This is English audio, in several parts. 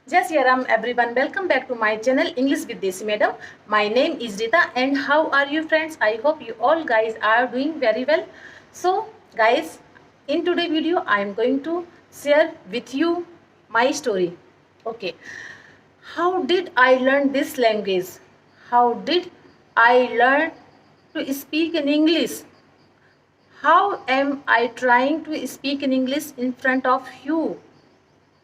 Jai Shri Ram everyone, welcome back to my channel English with Desi Madam. My name is Rita and how are you friends? I hope you all guys are doing very well. So guys, in today's video I am going to share with you my story. Okay, how did I learn this language? How did I learn to speak in English? How am I trying to speak in English in front of you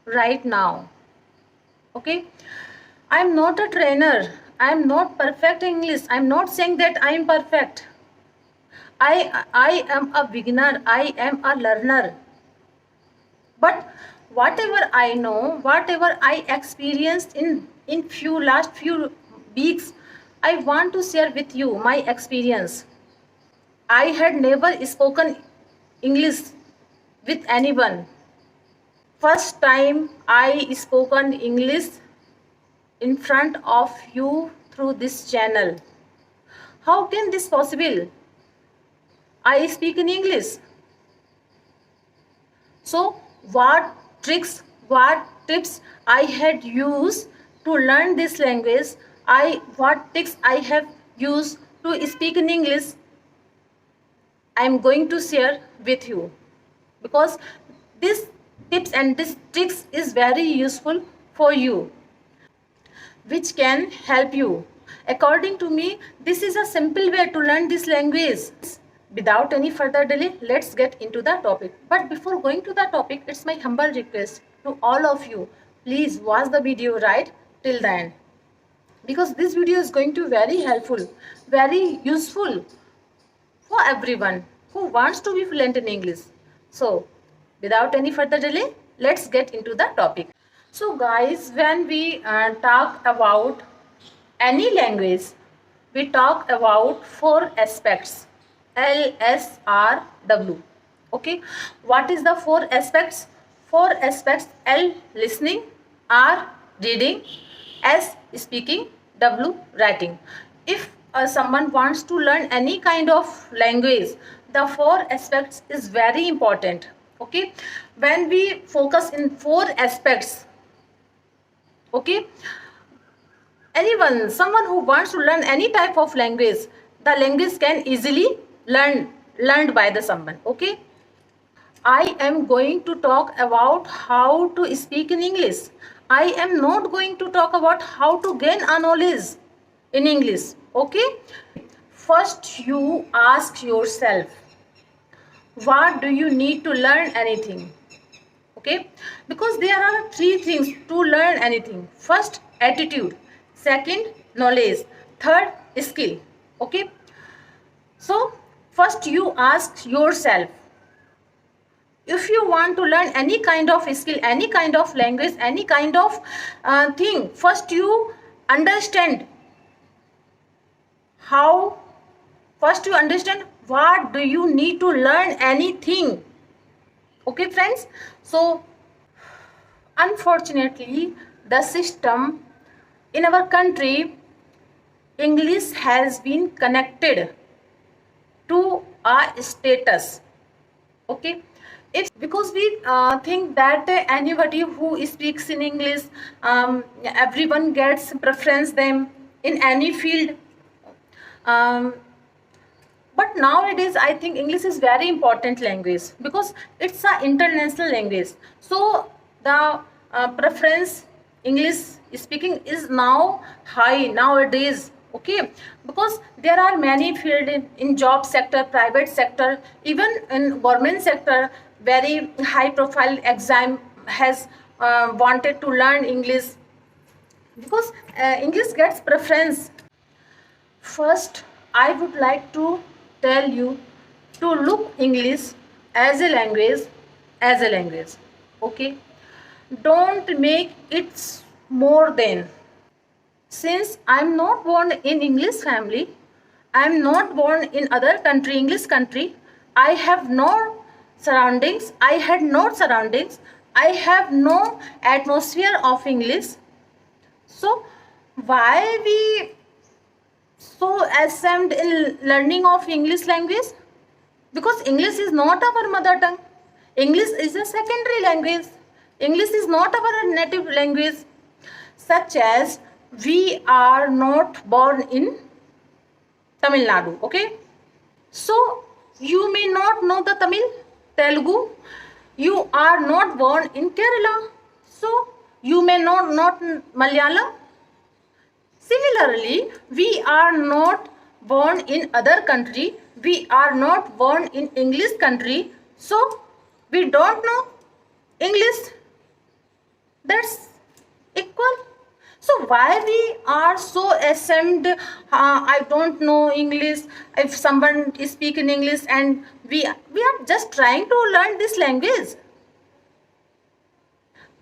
right now? Okay, I'm not a trainer. I'm not perfect in English. I'm not saying that I'm perfect. I am a beginner. I am a learner. But whatever I know, whatever I experienced in last few weeks, I want to share with you my experience. I had never spoken English with anyone. First time I spoken English in front of you through this channel. How can this possible? I speak in English. So what tricks, what tips I had used to learn this language, what tricks I have used to speak in English, I am going to share with you, because this tips and this tricks is very useful for you, which can help you. According to me, this is a simple way to learn this language. Without any further delay, let's get into the topic. But before going to the topic, it's my humble request to all of you, please watch the video right till the end, because this video is going to be very helpful, very useful for everyone who wants to be fluent in English. So without any further delay, let's get into the topic. So guys, when we talk about any language, we talk about four aspects. LSRW. Okay, what is the four aspects? Four aspects: L, listening; R, reading; S, speaking; W, writing. If someone wants to learn any kind of language, the four aspects is very important. Okay, when we focus in four aspects, okay, someone who wants to learn any type of language, the language can easily learned by the someone. Okay, I am going to talk about how to speak in English. I am not going to talk about how to gain a knowledge in English. Okay, first you ask yourself, what do you need to learn anything? Okay, because there are three things to learn anything. First, attitude; second, knowledge; third, skill. Okay, so first you ask yourself, if you want to learn any kind of skill, any kind of language, any kind of thing, first you understand how, first you understand what do you need to learn anything. Okay friends, so unfortunately the system in our country, English has been connected to our status. Okay, if because we think that anybody who speaks in English, everyone gets preference them in any field. But nowadays I think English is very important language, because it's an international language. So the preference English speaking is now high nowadays. Okay, because there are many field in job sector, private sector, even in government sector, very high profile exam has wanted to learn English, because English gets preference. First, I would like to tell you to look English as a language. Okay, don't make it more than. Since I'm not born in English family, I'm not born in other country, English country, I have no surroundings, I had no surroundings, I have no atmosphere of English. So why we so ashamed in learning of English language? Because English is not our mother tongue. English is a secondary language. English is not our native language. such as we are not born in Tamil Nadu. Okay, so you may not know the Tamil, Telugu. You are not born in Kerala, so you may not Malayalam. Similarly, we are not born in other country. We are not born in English country, so we don't know English. That's equal. So why we are so ashamed? I don't know English. If someone is speaking English and we are just trying to learn this language.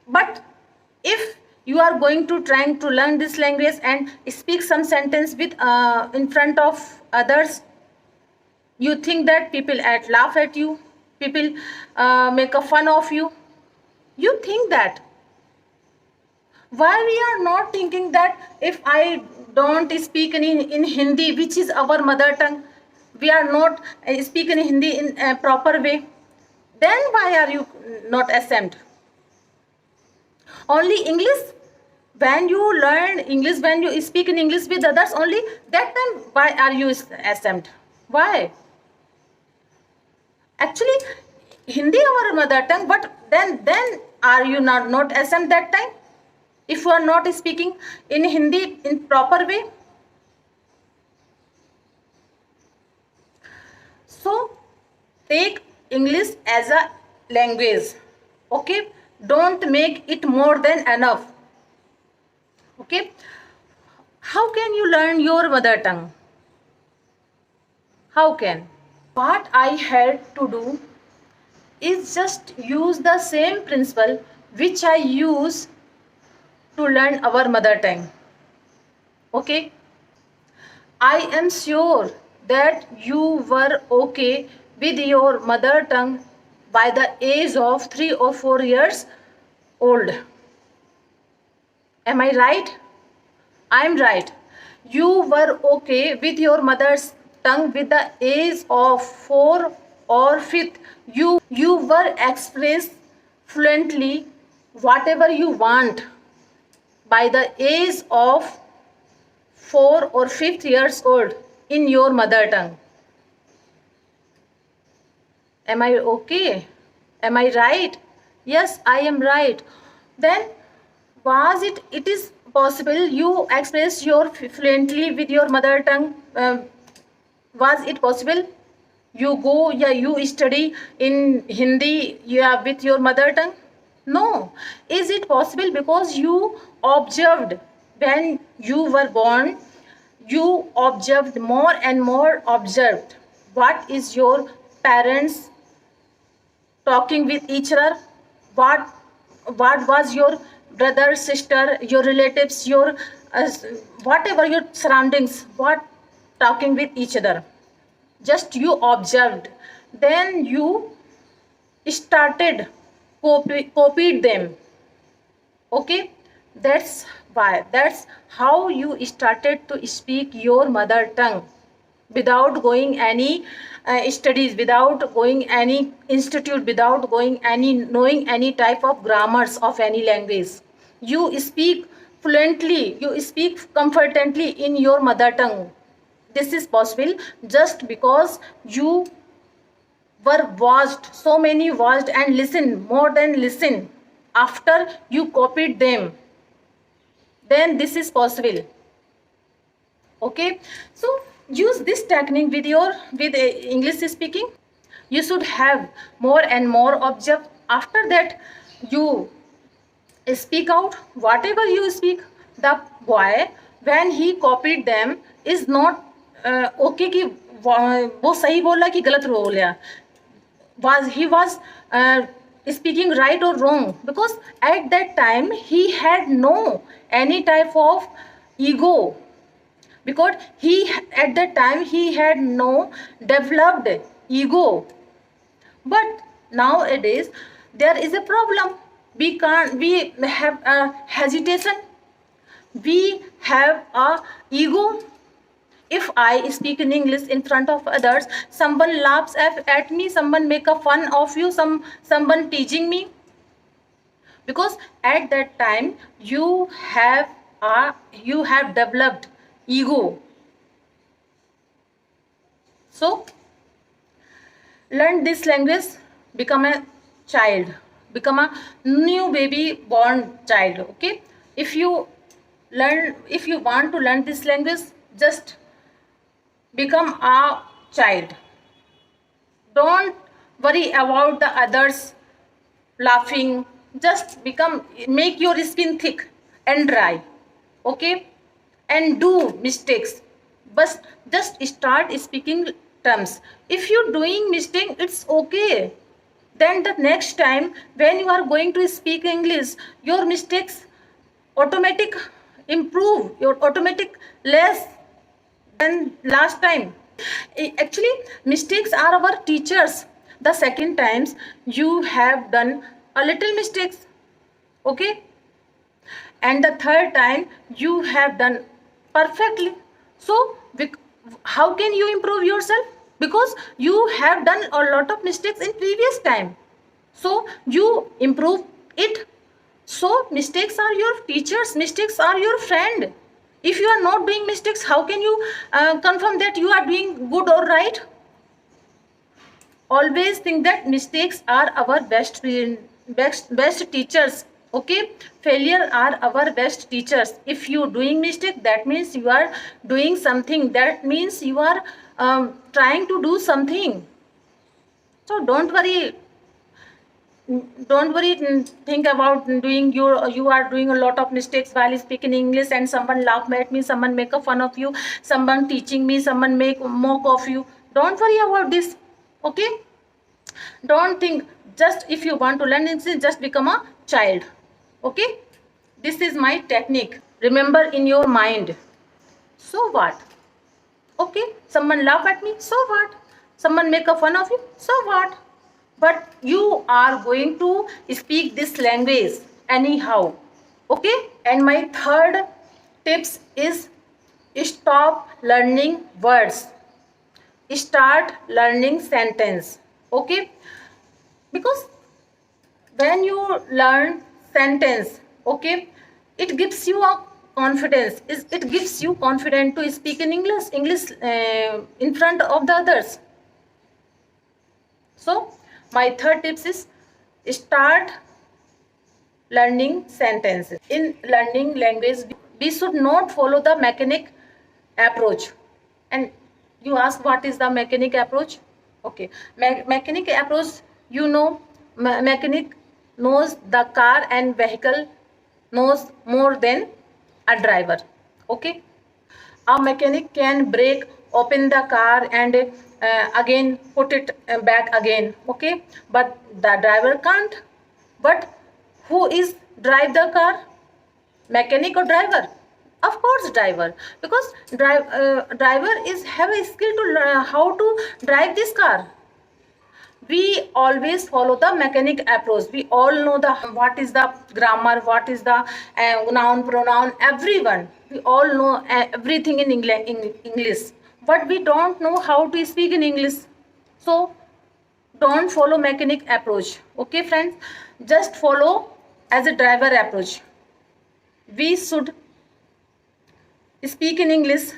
But if you are going to trying to learn this language and speak some sentence with in front of others, you think that people laugh at you, people make a fun of you. You think that. Why we are not thinking that if I don't speak in Hindi, which is our mother tongue, we are not speaking Hindi in a proper way, then why are you not ashamed? Only English, when you learn English, when you speak in English with others, only that time why are you ashamed? Why? Actually, Hindi our mother tongue, but then are you not ashamed that time? If you are not speaking in Hindi in proper way. So take English as a language. Okay, don't make it more than enough. Okay, how can you learn your mother tongue? How can? What I had to do is just use the same principle which I use to learn our mother tongue. Okay, I am sure that you were okay with your mother tongue by the age of 3 or 4 years old. Am I right? I am right. You were okay with your mother's tongue with the age of 4 or 5th. You were express fluently whatever you want by the age of 4 or 5th years old in your mother tongue. Am I okay? Am I right? Yes, I am right. Then was it is possible you express your fluently with your mother tongue? Was it possible? You go, you study in Hindi, with your mother tongue? No. Is it possible? Because you observed when you were born, you observed more and more observed what is your parents talking with each other, what was your brother, sister, your relatives, your whatever your surroundings, what talking with each other. Just you observed, then you started copied them. Okay, that's how you started to speak your mother tongue without going any studies, without going any institute, without going any knowing any type of grammars of any language. You speak fluently, you speak comfortably in your mother tongue. This is possible just because you were watched, so many watched and listened, more than listen, after you copied them, then this is possible. Okay, so use this technique with English speaking. You should have more and more object. After that you speak out whatever you speak. The boy, when he copied them, is not okay कि वो सही बोला कि गलत बोला, he was speaking right or wrong, because at that time he had no any type of ego, because he at that time he had no developed ego. But nowadays there is a problem. We have a hesitation, we have a ego. If I speak in English in front of others, someone laughs at me, someone make a fun of you, someone teasing me. because at that time you have developed ego. So learn this language, become a child, become a new baby born child. Okay, if you want to learn this language, just become a child. Don't worry about the others laughing. Just make your skin thick and dry. Okay, and do mistakes, but just start speaking terms. If you're doing mistake, it's okay. Then the next time when you are going to speak English, your mistakes automatic improve, your automatic less than last time. Actually, mistakes are our teachers. The second times you have done a little mistakes, okay, and the third time you have done perfectly. So how can you improve yourself? Because you have done a lot of mistakes in previous time, so you improve it. So mistakes are your teachers, mistakes are your friend. If you are not doing mistakes, how can you confirm that you are doing good or right? Always think that mistakes are our best teachers. Okay, failure are our best teachers. If you doing mistake, that means you are doing something, that means you are trying to do something. So don't worry, think about doing you are doing a lot of mistakes while speaking English, and someone laugh at me, someone make a fun of you, someone teaching me, someone make mock of you. Don't worry about this. Okay, don't think. Just if you want to learn English, just become a child. Okay, this is my technique. Remember in your mind. So what? Okay, someone laugh at me, so what? Someone make a fun of you, so what? But you are going to speak this language anyhow. Okay, and my third tips is stop learning words, start learning sentence. Okay, because when you learn sentence, okay, it gives you a confidence, it gives you confidence to speak in english in front of the others. So my third tips is start learning sentences. In learning language, we should not follow the mechanic approach. And you ask, what is the mechanic approach? Okay, mechanic approach, you know, mechanic knows the car and vehicle knows more than a driver. Okay, a mechanic can break open the car and again put it back again. Okay, but the driver can't. But who is drive the car, mechanic or driver? Of course driver, because driver is have a skill to learn how to drive this car. We always follow the mechanic approach. We all know the what is the grammar, what is the noun, pronoun, everyone. We all know everything in English, but we don't know how to speak in English. So don't follow mechanic approach. Okay friends, just follow as a driver approach. We should speak in English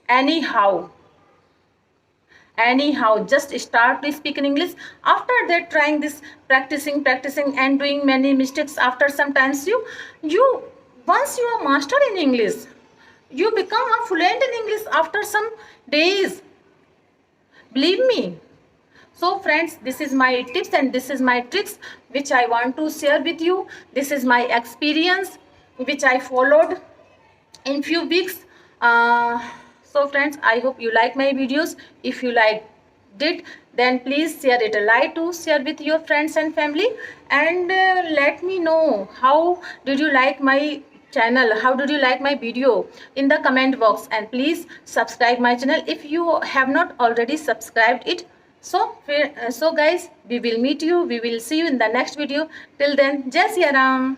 anyhow. Just start to speak in English. After that, trying this, practicing and doing many mistakes, after sometimes you once you are master in English, you become a fluent in English after some days, believe me. So friends, this is my tips and this is my tricks which I want to share with you. This is my experience which I followed in few weeks. So friends, I hope you like my videos. If you liked it, then please share it, like to share with your friends and family, and let me know how did you like my channel, how did you like my video in the comment box, and please subscribe my channel if you have not already subscribed it. So guys, we will meet you, we will see you in the next video. Till then, Jai Siya Ram.